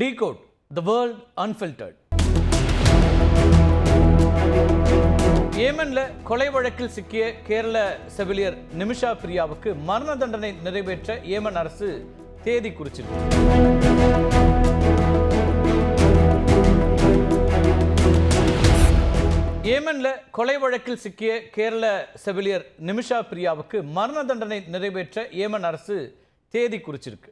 Decode the world unfiltered. ஏமன்ல கொலை வழக்கில் சிக்கிய கேரள செவிலியர் நிமிஷா பிரியாவுக்கு மரண தண்டனை நிறைவேற்ற ஏமன் அரசு தேதி குறிச்சிருக்கு. ஏமன்ல கொலை வழக்கில் சிக்கிய கேரள செவிலியர் நிமிஷா பிரியாவுக்கு மரண தண்டனை நிறைவேற்ற ஏமன் அரசு தேதி குறிச்சிருக்கு.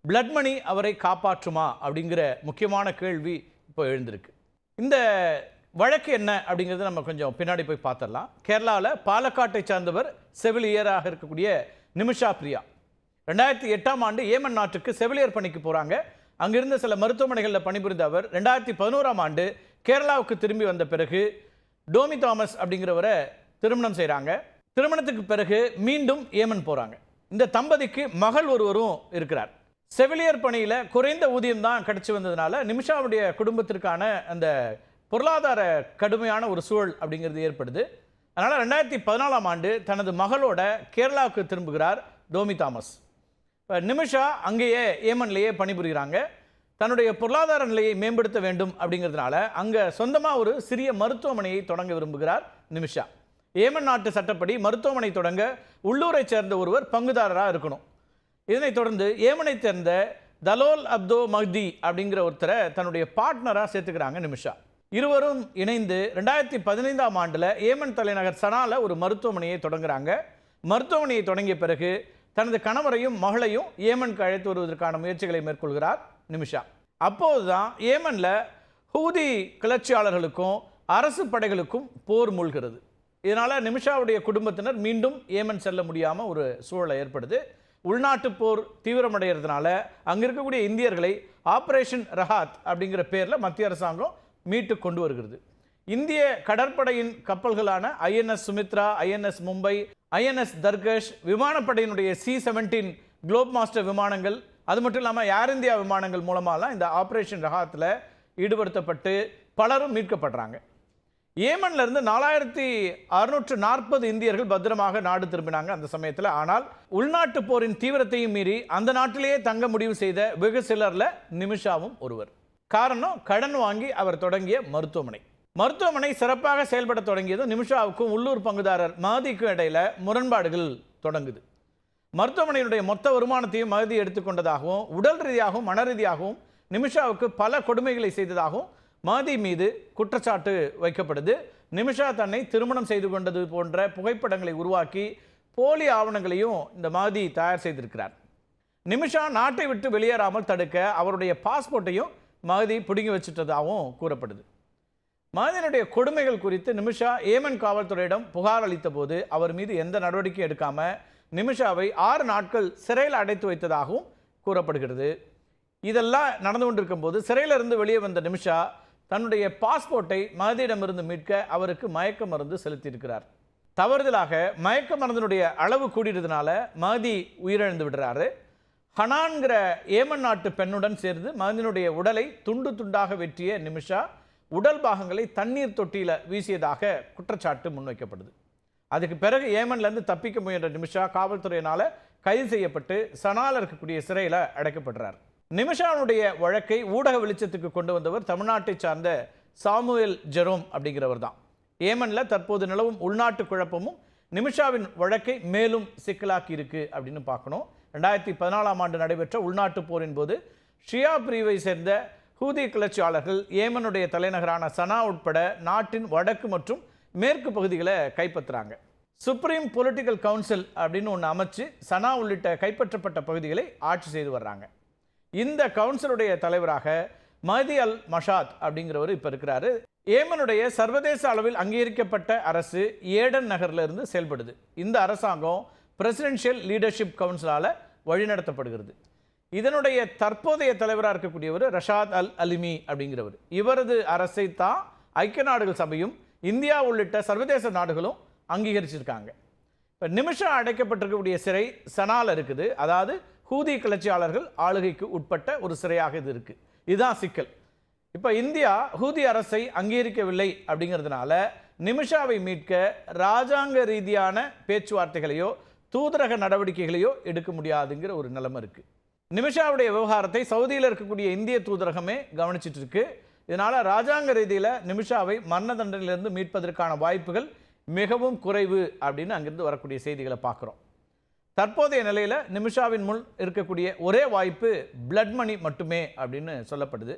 பிளட் மணி அவரை காப்பாற்றுமா அப்படிங்கிற முக்கியமான கேள்வி இப்போ எழுந்திருக்கு. இந்த வழக்கு என்ன அப்படிங்கிறத நம்ம கொஞ்சம் பின்னாடி போய் பார்த்துடலாம். கேரளாவில் பாலக்காட்டை சார்ந்தவர் செவிலியராக இருக்கக்கூடிய நிமிஷா பிரியா 2008ஆம் ஆண்டு ஏமன் நாட்டுக்கு செவிலியர் பணிக்கு போகிறாங்க. அங்கிருந்த சில மருத்துவமனைகளில் பணிபுரிந்த அவர் 2011ஆம் ஆண்டு கேரளாவுக்கு திரும்பி வந்த பிறகு டோமி தாமஸ் அப்படிங்கிறவரை திருமணம் செய்கிறாங்க. திருமணத்துக்கு பிறகு மீண்டும் ஏமன் போகிறாங்க. இந்த தம்பதிக்கு மகள் ஒருவரும் இருக்கிறார். செவிலியர் பணியில் குறைந்த ஊதியம் தான் கிடைச்சி வந்ததுனால நிமிஷாவுடைய குடும்பத்திற்கான அந்த பொருளாதார கடுமையான ஒரு சூழல் அப்படிங்கிறது ஏற்படுது. அதனால் 2014ஆம் ஆண்டு தனது மகளோட கேரளாவுக்கு திரும்புகிறார் டோமி தாமஸ். இப்போ நிமிஷா அங்கேயே ஏமன்லேயே பணிபுரிகிறாங்க. தன்னுடைய பொருளாதார நிலையை மேம்படுத்த வேண்டும் அப்படிங்கிறதுனால அங்கே சொந்தமாக ஒரு சிறிய மருத்துவமனையை தொடங்க விரும்புகிறார் நிமிஷா. ஏமன் நாட்டு சட்டப்படி மருத்துவமனை தொடங்க உள்ளூரை சேர்ந்த ஒருவர் பங்குதாரராக இருக்கணும். இதனைத் தொடர்ந்து ஏமனை சேர்ந்த தலோல் அப்தோ மஹ்தி அப்படிங்கிற ஒருத்தரை தன்னுடைய பார்ட்னராக சேர்த்துக்கிறாங்க நிமிஷா. இருவரும் இணைந்து 2015ஆம் ஆண்டில் ஏமன் தலைநகர் சனால ஒரு மருத்துவமனையை தொடங்குறாங்க. மருத்துவமனையை தொடங்கிய பிறகு தனது கணவரையும் மகளையும் ஏமனுக்கு அழைத்து வருவதற்கான முயற்சிகளை மேற்கொள்கிறார் நிமிஷா. அப்போதுதான் ஏமனில் ஹூதி கிளர்ச்சியாளர்களுக்கும் அரசு படைகளுக்கும் போர் மூழ்கிறது. இதனால் நிமிஷாவுடைய குடும்பத்தினர் மீண்டும் ஏமன் செல்ல முடியாமல் ஒரு சூழலை ஏற்படுது. உள்நாட்டு போர் தீவிரமடைகிறதுனால அங்கே இருக்கக்கூடிய இந்தியர்களை ஆபரேஷன் ரஹாத் அப்படிங்கிற பேரில் மத்திய அரசாங்கம் மீட்டு கொண்டு வருகிறது. இந்திய கடற்படையின் கப்பல்களான INS Sumitra, INS Mumbai, INS Tarkash, விமானப்படையினுடைய C-17 Globe master விமானங்கள், அது மட்டும் இல்லாமல் ஏர் இந்தியா விமானங்கள் மூலமாலாம் இந்த ஆபரேஷன் ரஹாத்தில் ஈடுபடுத்தப்பட்டு பலரும் மீட்கப்படுறாங்க. ஏமன்ல இருந்து 4640 இந்தியர்கள் பத்திரமாக நாடு திரும்பினாங்க அந்த சமயத்தில். ஆனால் உள்நாட்டு போரின் தீவிரத்தையும் மீறி அந்த நாட்டிலேயே தங்க முடிவு செய்த வெகு சிலர்ல நிமிஷாவும் ஒருவர். காரணம், கடன் வாங்கி அவர் தொடங்கிய மருத்துவமனை சிறப்பாக செயல்பட தொடங்கியதும் நிமிஷாவுக்கும் உள்ளூர் பங்குதாரர் மஹதிக்கும் இடையில முரண்பாடுகள் தொடங்குது. மருத்துவமனையினுடைய மொத்த வருமானத்தையும் மஹதி எடுத்துக்கொண்டதாகவும் உடல் ரீதியாகவும் மன ரீதியாகவும் நிமிஷாவுக்கு பல கொடுமைகளை செய்ததாகவும் மஹதி மீது குற்றச்சாட்டு வைக்கப்படுது. நிமிஷா தன்னை திருமணம் செய்து கொண்டது போன்ற புகைப்படங்களை உருவாக்கி போலி ஆவணங்களையும் இந்த மஹதி தயார் செய்திருக்கிறார். நிமிஷா நாட்டை விட்டு வெளியேறாமல் தடுக்க அவருடைய பாஸ்போர்ட்டையும் மஹதி பிடுங்கி வச்சுட்டதாகவும் கூறப்படுது. மஹதியினுடைய கொடுமைகள் குறித்து நிமிஷா ஏமன் காவல்துறையிடம் புகார் அளித்த போது அவர் மீது எந்த நடவடிக்கையும் எடுக்காம நிமிஷாவை 6 நாட்கள் சிறையில் அடைத்து வைத்ததாகவும் கூறப்படுகிறது. இதெல்லாம் நடந்து கொண்டிருக்கும் போது சிறையிலிருந்து வெளியே வந்த நிமிஷா தன்னுடைய பாஸ்போர்ட்டை மஹதியிடமிருந்து மீட்க அவருக்கு மயக்க மருந்து செலுத்தியிருக்கிறார். தவறுதலாக மயக்க மருந்தினுடைய அளவு கூடியதுனால மஹதி உயிரிழந்து விடுறாரு. ஹனான்கிற ஏமன் நாட்டு பெண்ணுடன் சேர்ந்து மஹதியினுடைய உடலை துண்டு துண்டாக வெட்டிய நிமிஷா உடல் பாகங்களை தண்ணீர் தொட்டியில் வீசியதாக குற்றச்சாட்டு முன்வைக்கப்படுது. அதுக்கு பிறகு ஏமன்லேருந்து தப்பிக்க முயன்ற நிமிஷா காவல்துறையினால் கைது செய்யப்பட்டு சனால இருக்கக்கூடிய சிறையில் அடைக்கப்படுறார். நிமிஷாவுடைய வழக்கை ஊடக வெளிச்சத்துக்கு கொண்டு வந்தவர் தமிழ்நாட்டை சார்ந்த சாமுவேல் ஜெரோம் அப்படிங்கிறவர் தான். ஏமனில் தற்போது நிலவும் உள்நாட்டு குழப்பமும் நிமிஷாவின் வழக்கை மேலும் சிக்கலாக்கி இருக்கு அப்படின்னு பார்க்கணும். 2014ஆம் ஆண்டு நடைபெற்ற உள்நாட்டு போரின் போது ஷியா பிரிவை சேர்ந்த ஹூதி கிளர்ச்சியாளர்கள் ஏமனுடைய தலைநகரான சனா உட்பட நாட்டின் வடக்கு மற்றும் மேற்கு பகுதிகளை கைப்பற்றுறாங்க. சுப்ரீம் பொலிட்டிக்கல் கவுன்சில் அப்படின்னு ஒன்று அமைச்சு சனா உள்ளிட்ட கைப்பற்றப்பட்ட பகுதிகளை ஆட்சி செய்து வர்றாங்க. இந்த கவுன்சிலுடைய தலைவராக மஹதி அல் மஷாத் அப்படிங்கிறவர் இப்போ இருக்கிறாரு. ஏமனுடைய சர்வதேச அளவில் அங்கீகரிக்கப்பட்ட அரசு ஏடன் நகரில் இருந்து செயல்படுது. இந்த அரசாங்கம் பிரசிடென்ஷியல் லீடர்ஷிப் கவுன்சிலால் வழிநடத்தப்படுகிறது. இதனுடைய தற்போதைய தலைவராக இருக்கக்கூடியவர் ரஷாத் அல் அலிமி அப்படிங்கிறவர். இவரது அரசை தான் ஐக்கிய நாடுகள் சபையும் இந்தியா உள்ளிட்ட சர்வதேச நாடுகளும் அங்கீகரிச்சிருக்காங்க. இப்போ நிமிஷா அடைக்கப்பட்டிருக்கக்கூடிய சிறை சனால இருக்குது. அதாவது ஹூதி கிளர்ச்சியாளர்கள் ஆளுகைக்கு உட்பட்ட ஒரு சிறையாக இது இருக்குது. இதுதான் சிக்கல். இப்போ இந்தியா ஹூதி அரசை அங்கீகரிக்கவில்லை அப்படிங்கிறதுனால நிமிஷாவை மீட்க ராஜாங்க ரீதியான பேச்சுவார்த்தைகளையோ தூதரக நடவடிக்கைகளையோ எடுக்க முடியாதுங்கிற ஒரு நிலைமை இருக்குது. நிமிஷாவுடைய விவகாரத்தை சவுதியில் இருக்கக்கூடிய இந்திய தூதரகமே கவனிச்சிட்டு இருக்கு. இதனால ராஜாங்க ரீதியில் நிமிஷாவை மரண தண்டனையிலிருந்து மீட்பதற்கான வாய்ப்புகள் மிகவும் குறைவு அப்படின்னு அங்கிருந்து வரக்கூடிய செய்திகளை பார்க்குறோம். தற்போதைய நிலையில் நிமிஷாவின் முன் இருக்கக்கூடிய ஒரே வாய்ப்பு பிளட் மணி மட்டுமே அப்படின்னு சொல்லப்படுது.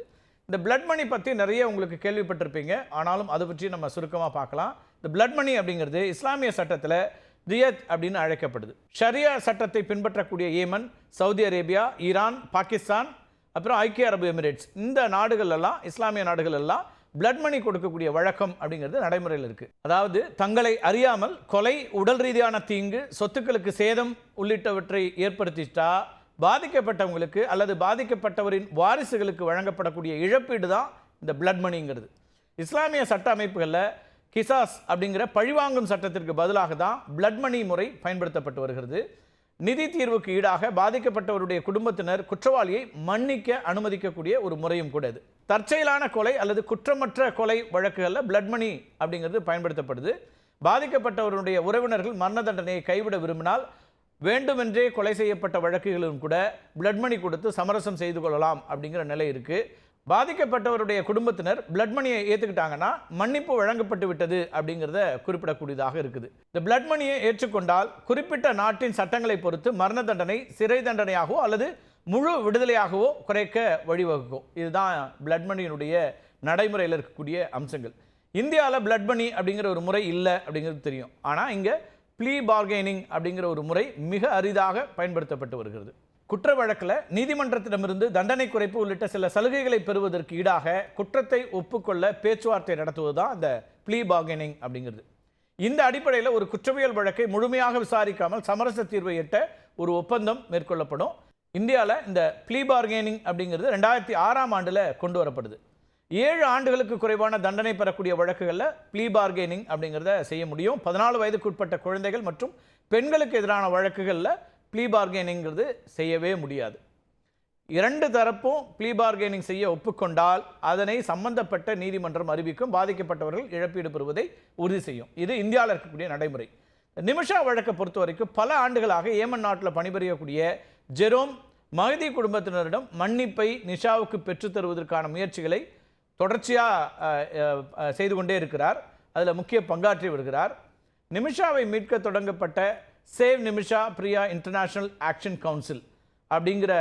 இந்த பிளட் மணி பற்றி நிறைய உங்களுக்கு கேள்விப்பட்டிருப்பீங்க. ஆனாலும் அதை பற்றி நம்ம சுருக்கமாக பார்க்கலாம். இந்த பிளட் மணி அப்படிங்கிறது இஸ்லாமிய சட்டத்தில் தியத் அப்படின்னு அழைக்கப்படுது. ஷரியா சட்டத்தை பின்பற்றக்கூடிய Yemen, Saudi Arabia, Iran, Pakistan, அப்புறம் ஐக்கிய அரபு எமிரேட்ஸ், இந்த நாடுகள் எல்லாம், இஸ்லாமிய நாடுகள் எல்லாம் பிளட் மணி கொடுக்கக்கூடிய வழக்கம் அப்படிங்கிறது நடைமுறையில் இருக்கு. அதாவது தங்களை அறியாமல் கொலை, உடல் ரீதியான தீங்கு, சொத்துக்களுக்கு சேதம் உள்ளிட்டவற்றை ஏற்படுத்திட்டா பாதிக்கப்பட்டவங்களுக்கு அல்லது பாதிக்கப்பட்டவரின் வாரிசுகளுக்கு வழங்கப்படக்கூடிய இழப்பீடு தான் இந்த பிளட் மணிங்கிறது. இஸ்லாமிய சட்ட அமைப்புகளில் கிசாஸ் அப்படிங்கிற பழிவாங்கும் சட்டத்திற்கு பதிலாக தான் பிளட் மணி முறை பயன்படுத்தப்பட்டு வருகிறது. நிதி தீர்வுக்கு ஈடாக பாதிக்கப்பட்டவருடைய குடும்பத்தினர் குற்றவாளியை மன்னிக்க அனுமதிக்கக்கூடிய ஒரு முறையும் கூட இது. தற்செயலான கொலை அல்லது குற்றமற்ற கொலை வழக்குகளில் பிளட் மணி அப்படிங்கிறது பயன்படுத்தப்படுது. பாதிக்கப்பட்டவருடைய உறவினர்கள் மரண தண்டனையை கைவிட விரும்பினால் வேண்டுமென்றே கொலை செய்யப்பட்ட வழக்குகளிலும் கூட பிளட் மணி கொடுத்து சமரசம் செய்து கொள்ளலாம் அப்படிங்கிற நிலை இருக்குது. பாதிக்கப்பட்டவருடைய குடும்பத்தினர் பிளட் மணியை ஏற்றுக்கிட்டாங்கன்னா மன்னிப்பு வழங்கப்பட்டு விட்டது அப்படிங்கிறத குறிப்பிடக்கூடியதாக இருக்குது. இந்த பிளட் மணியை ஏற்றுக்கொண்டால் குறிப்பிட்ட நாட்டின் சட்டங்களை பொறுத்து மரண தண்டனை சிறை தண்டனையாகவோ அல்லது முழு விடுதலையாகவோ குறைக்க வழிவகுக்கும். இதுதான் பிளட் மணியினுடைய நடைமுறையில் இருக்கக்கூடிய அம்சங்கள். இந்தியாவில் பிளட் மணி அப்படிங்கிற ஒரு முறை இல்லை அப்படிங்கிறது தெரியும். ஆனால் இங்கே ப்ளீ பார்கெனிங் அப்படிங்கிற ஒரு முறை மிக அரிதாக பயன்படுத்தப்பட்டு வருகிறது. குற்ற வழக்கில் நீதிமன்றத்திடமிருந்து தண்டனை குறைப்பு உள்ளிட்ட சில சலுகைகளை பெறுவதற்கு ஈடாக குற்றத்தை ஒப்புக்கொள்ள பேச்சுவார்த்தை நடத்துவது தான் இந்த ப்ளீ பார்கெனிங் அப்படிங்கிறது. இந்த அடிப்படையில் ஒரு குற்றவியல் வழக்கை முழுமையாக விசாரிக்காமல் சமரச தீர்வை எட்ட ஒரு ஒப்பந்தம் மேற்கொள்ளப்படும். இந்தியாவில் இந்த ப்ளீ பார்கெனிங் அப்படிங்கிறது 2006ஆம் ஆண்டில் கொண்டு வரப்படுது. 7 ஆண்டுகளுக்கு குறைவான தண்டனை பெறக்கூடிய வழக்குகளில் ப்ளீ பார்கெனிங் அப்படிங்கிறத செய்ய முடியும். 14 வயதுக்குட்பட்ட குழந்தைகள் மற்றும் பெண்களுக்கு எதிரான வழக்குகளில் ப்ளீ பார்கெனிங்கிறது செய்யவே முடியாது. 2 தரப்பும் ப்ளீ பார்கெனிங் செய்ய ஒப்புக்கொண்டால் அதனை சம்பந்தப்பட்ட நீதிமன்றம் அறிவிக்கும். பாதிக்கப்பட்டவர்கள் இழப்பீடு பெறுவதை உறுதி செய்யும். இது இந்தியாவில் இருக்கக்கூடிய நடைமுறை. நிமிஷா வழக்கை பொறுத்த வரைக்கும் பல ஆண்டுகளாக ஏமன் நாட்டில் பணிபுரியக்கூடிய ஜெரோம் மஹதி குடும்பத்தினரிடம் மன்னிப்பை நிஷாவுக்கு பெற்றுத்தருவதற்கான முயற்சிகளை தொடர்ச்சியாக செய்து கொண்டே இருக்கிறார். அதில் முக்கிய பங்காற்றி வருகிறார். நிமிஷாவை மீட்க தொடங்கப்பட்ட save Nimisha Priya international action council அப்படிங்கிற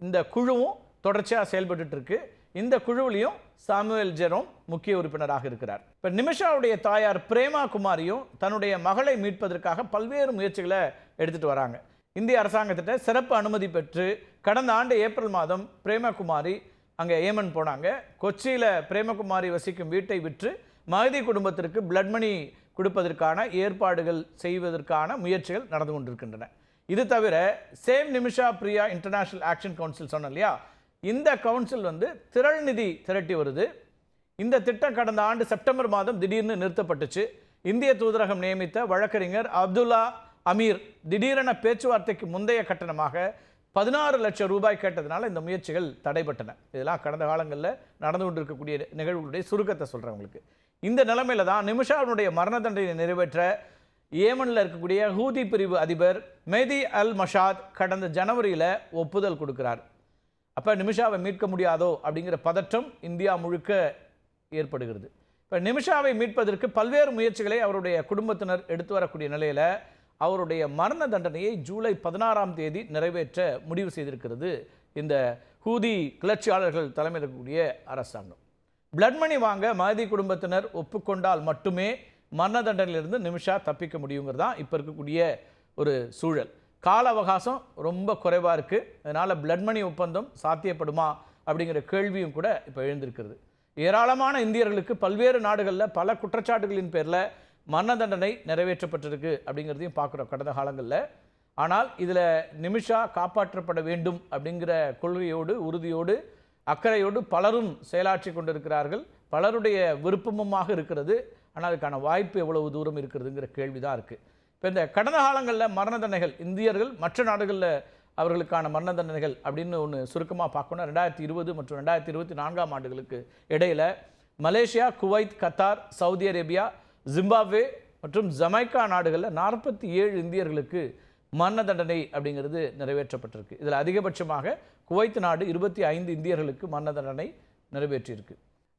இந்த குழுவும் தொடர்ச்சியாக செயல்பட்டு இருக்கு. இந்த குழுவிலையும் சாமுவேல் ஜெரோம் முக்கிய உறுப்பினராக இருக்கிறார். இப்போ நிமிஷாவுடைய தாயார் பிரேமா குமாரியும் தன்னுடைய மகளை மீட்பதற்காக பல்வேறு முயற்சிகளை எடுத்துகிட்டு வராங்க. இந்திய அரசாங்கத்திட்ட சிறப்பு அனுமதி பெற்று கடந்த ஆண்டு ஏப்ரல் மாதம் பிரேமகுமாரி அங்கே ஏமன் போனாங்க. கொச்சியில் பிரேமகுமாரி வசிக்கும் வீட்டை விற்று மஹதி குடும்பத்திற்கு பிளட் மணி கொடுப்பதற்கான ஏற்பாடுகள் செய்வதற்கான முயற்சிகள் நடந்து கொண்டிருக்கின்றன. இது தவிர save Nimisha Priya international action council சொன்னோம் இல்லையா, இந்த கவுன்சில் திரள் நிதி திரட்டி வருது. இந்த திட்டம் கடந்த ஆண்டு செப்டம்பர் மாதம் திடீர்னு நிறுத்தப்பட்டுச்சு. இந்திய தூதரகம் நியமித்த வழக்கறிஞர் அப்துல்லா அமீர் திடீரென பேச்சுவார்த்தைக்கு முந்தைய கட்டணமாக 16 லட்சம் ரூபாய் கேட்டதுனால இந்த முயற்சிகள் தடைபட்டன. இதெல்லாம் கடந்த காலங்களில் நடந்து கொண்டிருக்கக்கூடிய நிகழ்வுகளுடைய சுருக்கத்தை சொல்கிறவங்களுக்கு. இந்த நிலைமையில தான் நிமிஷாவுடைய மரண தண்டனை நிறைவேற்ற ஏமனில் இருக்கக்கூடிய ஹூதி பிரிவு அதிபர் மெஹதி அல் மஷாத் கடந்த ஜனவரியில் ஒப்புதல் கொடுக்கிறார். அப்போ நிமிஷாவை மீட்க முடியாதோ அப்படிங்கிற பதற்றம் இந்தியா முழுக்க ஏற்படுகிறது. இப்போ நிமிஷாவை மீட்பதற்கு பல்வேறு முயற்சிகளை அவருடைய குடும்பத்தினர் எடுத்து வரக்கூடிய நிலையில் அவருடைய மரண தண்டனையை ஜூலை 16ஆம் தேதி நிறைவேற்ற முடிவு செய்திருக்கிறது இந்த ஹூதி கிளர்ச்சியாளர்கள் தலைமையில் இருக்கக்கூடிய அரசாங்கம். பிளட் மணி வாங்க மஹதி குடும்பத்தினர் ஒப்புக்கொண்டால் மட்டுமே மரண தண்டனையிலிருந்து நிமிஷா தப்பிக்க முடியுங்கிறது தான் இப்போ இருக்கக்கூடிய ஒரு சூழல். கால அவகாசம் ரொம்ப குறைவாக இருக்குது. அதனால் பிளட் மணி ஒப்பந்தம் சாத்தியப்படுமா அப்படிங்கிற கேள்வியும் கூட இப்போ எழுந்திருக்கிறது. ஏராளமான இந்தியர்களுக்கு பல்வேறு நாடுகளில் பல குற்றச்சாட்டுகளின் பேரில் மரண தண்டனை நிறைவேற்றப்பட்டிருக்கு அப்படிங்கிறதையும் பார்க்குறோம் கடந்த காலங்களில். ஆனால் இதில் நிமிஷா காப்பாற்றப்பட வேண்டும் அப்படிங்கிற கொள்கையோடு, உறுதியோடு, அக்கறையோடு பலரும் செயலாற்றி கொண்டிருக்கிறார்கள். பலருடைய விருப்பமுமாக இருக்கிறது. ஆனால் அதுக்கான வாய்ப்பு எவ்வளவு தூரம் இருக்கிறதுங்கிற கேள்வி தான் இருக்குது. இப்போ இந்த கடந்த காலங்களில் மரண தண்டனைகள் இந்தியர்கள் மற்ற நாடுகளில் அவர்களுக்கான மரண தண்டனைகள் அப்படின்னு ஒன்று சுருக்கமாக பார்க்கணும். 2020 மற்றும் 2024ஆம் ஆண்டுகளுக்கு இடையில் Malaysia, Kuwait, Qatar, Saudi Arabia, Zimbabwe மற்றும் ஜமைக்கா நாடுகளில் 47 இந்தியர்களுக்கு மரண தண்டனை அப்படிங்கிறது நிறைவேற்றப்பட்டிருக்கு. இதில் அதிகபட்சமாக குவைத் நாடு 25 இந்தியர்களுக்கு மரண தண்டனை நிறைவேற்றியிருக்கு.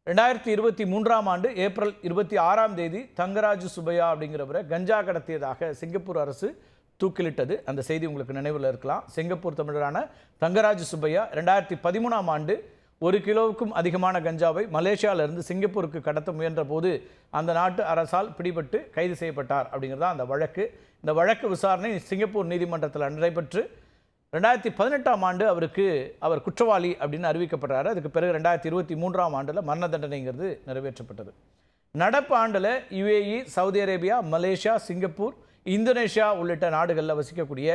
2023ஆம் ஆண்டு ஏப்ரல் 26ஆம் தேதி தங்கராஜு சுப்பையா அப்படிங்கிறவரை கஞ்சா கடத்தியதாக சிங்கப்பூர் அரசு தூக்கிலிட்டது. அந்த செய்தி உங்களுக்கு நினைவில் இருக்கலாம். சிங்கப்பூர் தமிழரான தங்கராஜு சுப்பையா 2013ஆம் ஆண்டு 1 கிலோவுக்கும் அதிகமான கஞ்சாவை மலேசியாவிலிருந்து சிங்கப்பூருக்கு கடத்த முயன்ற போது அந்த நாட்டு அரசால் பிடிபட்டு கைது செய்யப்பட்டார் அப்படிங்கிறது தான் அந்த வழக்கு. இந்த வழக்கு விசாரணை சிங்கப்பூர் நீதிமன்றத்தில் நடைபெற்று 2018ஆம் ஆண்டு அவர் குற்றவாளி அப்படின்னு அறிவிக்கப்பட்டார். அதுக்கு பிறகு 2023ஆம் ஆண்டில் மரண தண்டனைங்கிறது நிறைவேற்றப்பட்டது. நடப்பு ஆண்டில் UAE, Saudi Arabia, Malaysia, Singapore, Indonesia உள்ளிட்ட நாடுகளில் வசிக்கக்கூடிய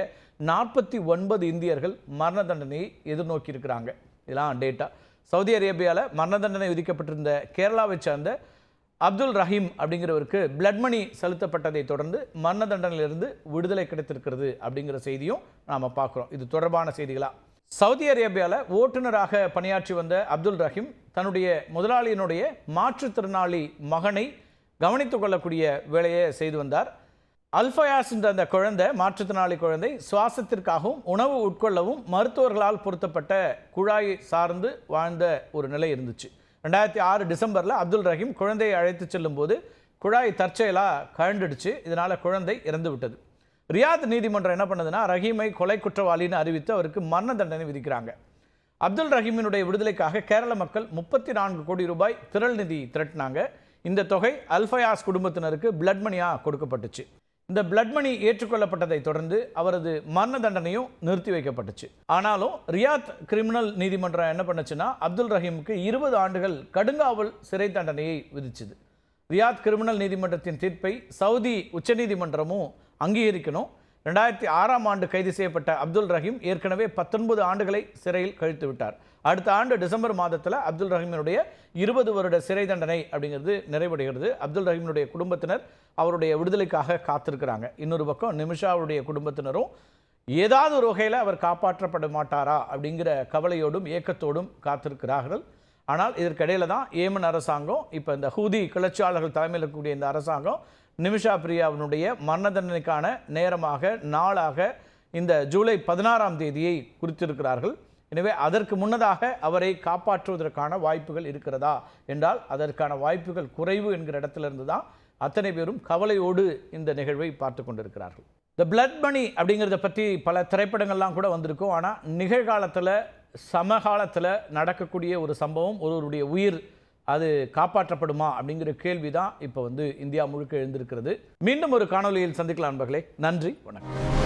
49 இந்தியர்கள் மரண தண்டனையை எதிர்நோக்கி இருக்கிறாங்க. இதெல்லாம் டேட்டா. சவுதி அரேபியாவில் மரண தண்டனை விதிக்கப்பட்டிருந்த கேரளாவை சார்ந்த அப்துல் ரஹீம் அப்படிங்கிறவருக்கு பிளட் மணி செலுத்தப்பட்டதை தொடர்ந்து மரண தண்டனையிலிருந்து விடுதலை கிடைத்திருக்கிறது அப்படிங்கிற செய்தியும் நாம் பார்க்குறோம். இது தொடர்பான செய்திகளா. சவுதி அரேபியாவில் ஓட்டுநராக பணியாற்றி வந்த அப்துல் ரஹீம் தன்னுடைய முதலாளியினுடைய மாற்றுத்திறனாளி மகனை கவனித்துக் கொள்ளக்கூடிய வேலையை செய்து வந்தார். அல்ஃபயாஸ் என்ற அந்த குழந்தை, மாற்றுத்திறனாளி குழந்தை, சுவாசத்திற்காகவும் உணவு உட்கொள்ளவும் மருத்துவர்களால் பொருத்தப்பட்ட குழாயை சார்ந்து வாழ்ந்த ஒரு நிலை இருந்துச்சு. 2006 டிசம்பரில் அப்துல் ரஹீம் குழந்தையை அழைத்து செல்லும் போது குழாய் தற்செயலாக கழண்டுடுச்சு. இதனால் குழந்தை இறந்து விட்டது. ரியாத் நீதிமன்றம் என்ன பண்ணதுன்னா ரஹீமை கொலை குற்றவாளின்னு அறிவித்து அவருக்கு மரண தண்டனை விதிக்கிறாங்க. அப்துல் ரஹீமினுடைய விடுதலைக்காக கேரள மக்கள் 34 கோடி ரூபாய் திரள் நிதி திரட்டினாங்க. இந்த தொகை அல்ஃபயாஸ் குடும்பத்தினருக்கு பிளட் மணியாக கொடுக்கப்பட்டுச்சு. இந்த பிளட் மணி ஏற்றுக்கொள்ளப்பட்டதை தொடர்ந்து அவரது மரண தண்டனையும் நிறுத்தி வைக்கப்பட்டுச்சு. ஆனாலும் ரியாத் கிரிமினல் நீதிமன்றம் என்ன பண்ணுச்சுன்னா அப்துல் ரஹீமுக்கு 20 ஆண்டுகள் கடுங்காவல் சிறை தண்டனையை விதிச்சுது. ரியாத் கிரிமினல் நீதிமன்றத்தின் தீர்ப்பை சவுதி உச்சநீதிமன்றமும் அங்கீகரிக்கணும். 2006ஆம் ஆண்டு கைது செய்யப்பட்ட அப்துல் ரஹீம் ஏற்கனவே 19 ஆண்டுகளை சிறையில் கழித்து விட்டார். அடுத்த ஆண்டு டிசம்பர் மாதத்தில் அப்துல் ரஹீமினுடைய 20 வருட சிறை தண்டனை அப்படிங்கிறது நிறைவடைகிறது. அப்துல் ரஹீமினுடைய குடும்பத்தினர் அவருடைய விடுதலைக்காக காத்திருக்கிறாங்க. இன்னொரு பக்கம் நிமிஷாவுடைய குடும்பத்தினரும் ஏதாவது ஒரு வகையில் அவர் காப்பாற்றப்பட மாட்டாரா அப்படிங்கிற கவலையோடும் ஏக்கத்தோடும் காத்திருக்கிறார்கள். ஆனால் இதற்கிடையில் தான் ஏமன் அரசாங்கம், இப்போ இந்த ஹூதி கிளர்ச்சியாளர்கள் தலைமையில் இருக்கக்கூடிய இந்த அரசாங்கம் நிமிஷா பிரியாவினுடைய மரண தண்டனைக்கான நேரமாக நாளாக இந்த ஜூலை 16ஆம் தேதியை குறித்திருக்கிறார்கள். எனவே அதற்கு முன்னதாக அவரை காப்பாற்றுவதற்கான வாய்ப்புகள் இருக்கிறதா என்றால் அதற்கான வாய்ப்புகள் குறைவு என்கிற இடத்திலிருந்து தான் அத்தனை பேரும் கவலையோடு இந்த நிகழ்வை பார்த்து கொண்டிருக்கிறார்கள். இந்த பிளட் மணி அப்படிங்கிறத பற்றி பல திரைப்படங்கள்லாம் கூட வந்திருக்கும். ஆனால் நிகழ்காலத்தில் சமகாலத்தில் நடக்கக்கூடிய ஒரு சம்பவம், ஒருவருடைய உயிர் அது காப்பாற்றப்படுமா அப்படிங்கிற கேள்வி தான் இப்போ இந்தியா முழுக்க எழுந்திருக்கிறது. மீண்டும் ஒரு காணொலியில் சந்திக்கலாம் நண்பர்களே. நன்றி, வணக்கம்.